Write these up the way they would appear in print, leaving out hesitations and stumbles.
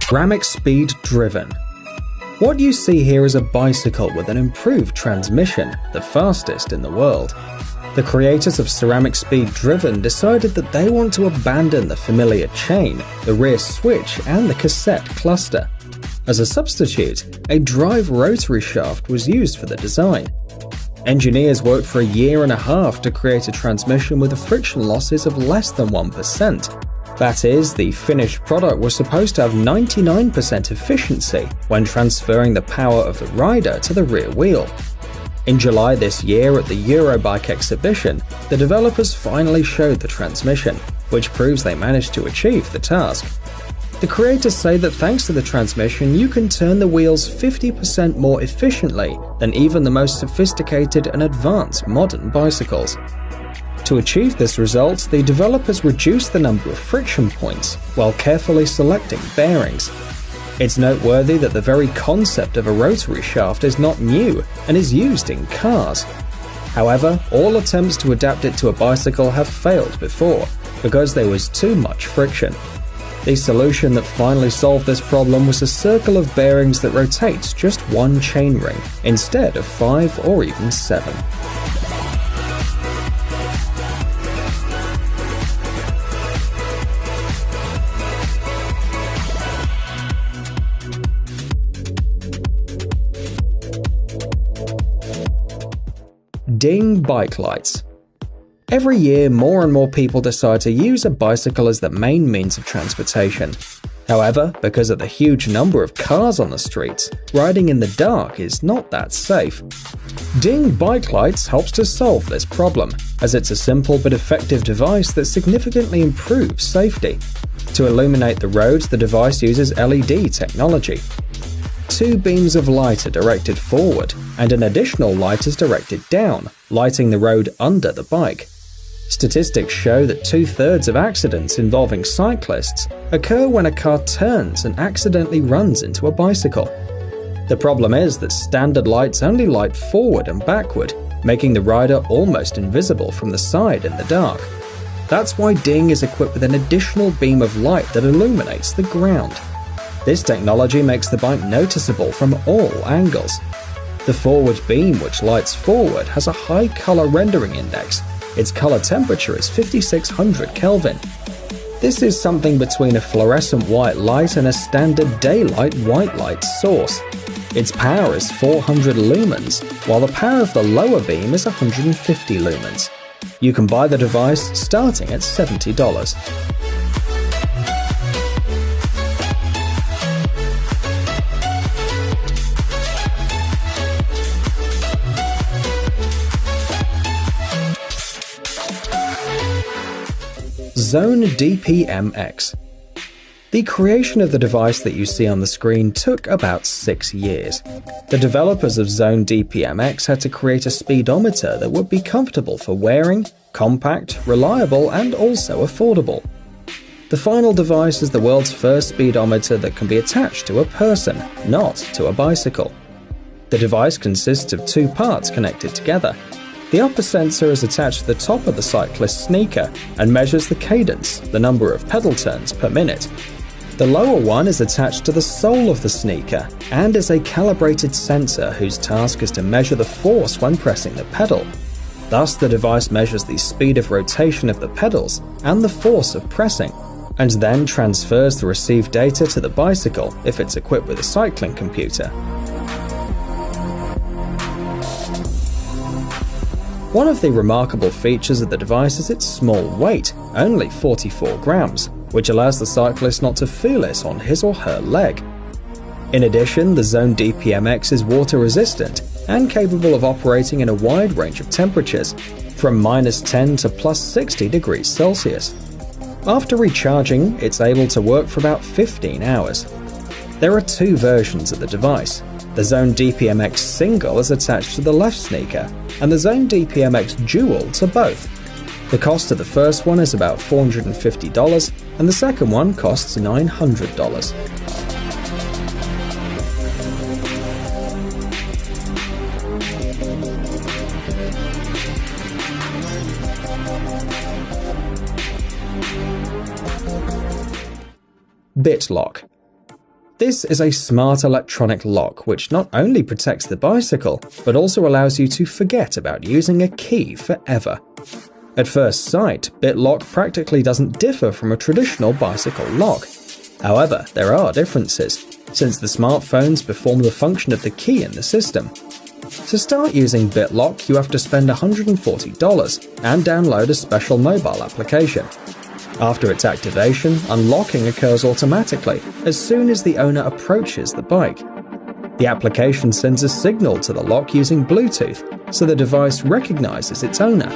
Ceramic Speed Driven. What you see here is a bicycle with an improved transmission, the fastest in the world. The creators of Ceramic Speed Driven decided that they want to abandon the familiar chain, the rear switch, and the cassette cluster. As a substitute, a drive rotary shaft was used for the design. Engineers worked for a year and a half to create a transmission with friction losses of less than 1%. That is, the finished product was supposed to have 99% efficiency when transferring the power of the rider to the rear wheel. In July this year at the Eurobike exhibition, the developers finally showed the transmission, which proves they managed to achieve the task. The creators say that thanks to the transmission, you can turn the wheels 50% more efficiently than even the most sophisticated and advanced modern bicycles. To achieve this result, the developers reduced the number of friction points while carefully selecting bearings. It's noteworthy that the very concept of a rotary shaft is not new and is used in cars. However, all attempts to adapt it to a bicycle have failed before, because there was too much friction. The solution that finally solved this problem was a circle of bearings that rotates just one chain ring, instead of 5 or even 7. Ding bike lights. Every year, more and more people decide to use a bicycle as the main means of transportation. However, because of the huge number of cars on the streets, riding in the dark is not that safe. Ding bike lights helps to solve this problem, as it's a simple but effective device that significantly improves safety. To illuminate the roads, the device uses LED technology. 2 beams of light are directed forward, and an additional light is directed down, lighting the road under the bike. Statistics show that 2/3 of accidents involving cyclists occur when a car turns and accidentally runs into a bicycle. The problem is that standard lights only light forward and backward, making the rider almost invisible from the side in the dark. That's why Ding is equipped with an additional beam of light that illuminates the ground. This technology makes the bike noticeable from all angles. The forward beam, which lights forward, has a high color rendering index. Its color temperature is 5600 Kelvin. This is something between a fluorescent white light and a standard daylight white light source. Its power is 400 lumens, while the power of the lower beam is 150 lumens. You can buy the device starting at $70. Zone DPM-X. The creation of the device that you see on the screen took about 6 years. The developers of Zone DPM-X had to create a speedometer that would be comfortable for wearing, compact, reliable, and also affordable. The final device is the world's first speedometer that can be attached to a person, not to a bicycle. The device consists of 2 parts connected together. The upper sensor is attached to the top of the cyclist's sneaker and measures the cadence, the number of pedal turns per minute. The lower one is attached to the sole of the sneaker and is a calibrated sensor whose task is to measure the force when pressing the pedal. Thus, the device measures the speed of rotation of the pedals and the force of pressing, and then transfers the received data to the bicycle if it's equipped with a cycling computer. One of the remarkable features of the device is its small weight, only 44 grams, which allows the cyclist not to feel it on his or her leg. In addition, the Zone DPM-X is water resistant and capable of operating in a wide range of temperatures, from -10 to +60 degrees Celsius. After recharging, it's able to work for about 15 hours. There are 2 versions of the device. The Zone DPM-X Single is attached to the left sneaker, and the Zone DPM-X Dual to both. The cost of the first one is about $450, and the second one costs $900. BitLock. This is a smart electronic lock which not only protects the bicycle, but also allows you to forget about using a key forever. At first sight, BitLock practically doesn't differ from a traditional bicycle lock. However, there are differences, since the smartphones perform the function of the key in the system. To start using BitLock, you have to spend $140 and download a special mobile application. After its activation, unlocking occurs automatically as soon as the owner approaches the bike. The application sends a signal to the lock using Bluetooth, so the device recognizes its owner.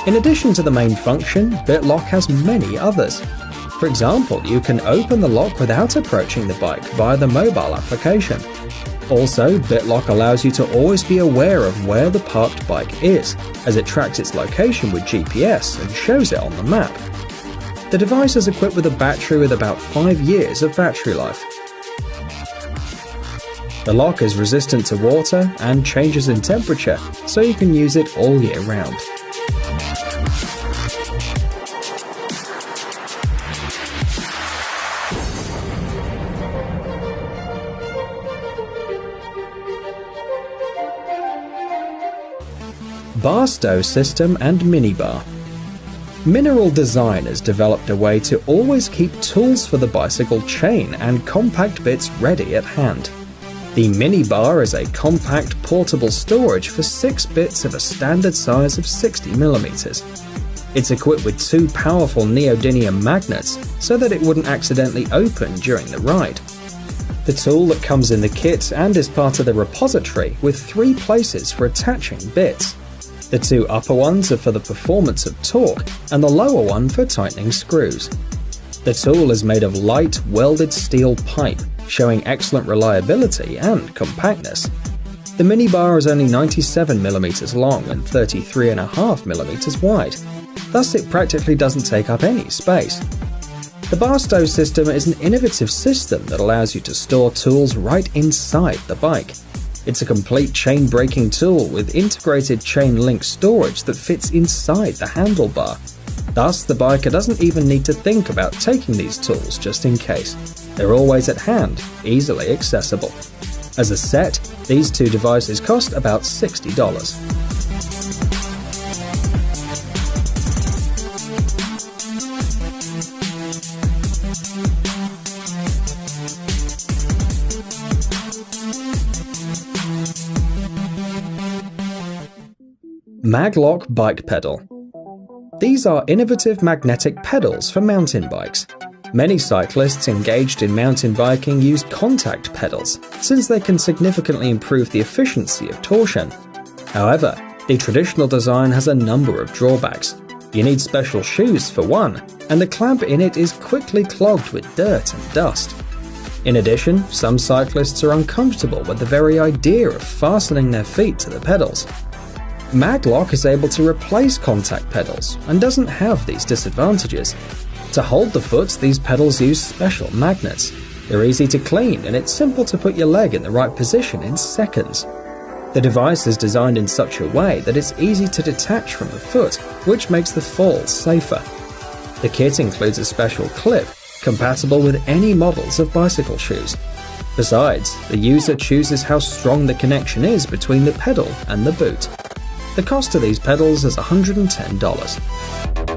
In addition to the main function, BitLock has many others. For example, you can open the lock without approaching the bike via the mobile application. Also, BitLock allows you to always be aware of where the parked bike is, as it tracks its location with GPS and shows it on the map. The device is equipped with a battery with about 5 years of battery life. The lock is resistant to water and changes in temperature, so you can use it all year round. Bar stow system and minibar. Mineral Design has developed a way to always keep tools for the bicycle chain and compact bits ready at hand. The minibar is a compact portable storage for 6 bits of a standard size of 60mm. It's equipped with 2 powerful neodymium magnets so that it wouldn't accidentally open during the ride. The tool that comes in the kit and is part of the repository with 3 places for attaching bits. The 2 upper ones are for the performance of torque and the lower one for tightening screws. The tool is made of light, welded steel pipe, showing excellent reliability and compactness. The minibar is only 97mm long and 33.5mm wide, thus it practically doesn't take up any space. The bar stow system is an innovative system that allows you to store tools right inside the bike. It's a complete chain-breaking tool with integrated chain link storage that fits inside the handlebar. Thus, the biker doesn't even need to think about taking these tools just in case. They're always at hand, easily accessible. As a set, these 2 devices cost about $60. Maglock Bike Pedal. These are innovative magnetic pedals for mountain bikes. Many cyclists engaged in mountain biking use contact pedals, since they can significantly improve the efficiency of torsion. However, the traditional design has a number of drawbacks. You need special shoes for one, and the clamp in it is quickly clogged with dirt and dust. In addition, some cyclists are uncomfortable with the very idea of fastening their feet to the pedals. Maglock is able to replace contact pedals and doesn't have these disadvantages. To hold the foot, these pedals use special magnets. They're easy to clean and it's simple to put your leg in the right position in seconds. The device is designed in such a way that it's easy to detach from the foot, which makes the fall safer. The kit includes a special clip, compatible with any models of bicycle shoes. Besides, the user chooses how strong the connection is between the pedal and the boot. The cost of these pedals is $110.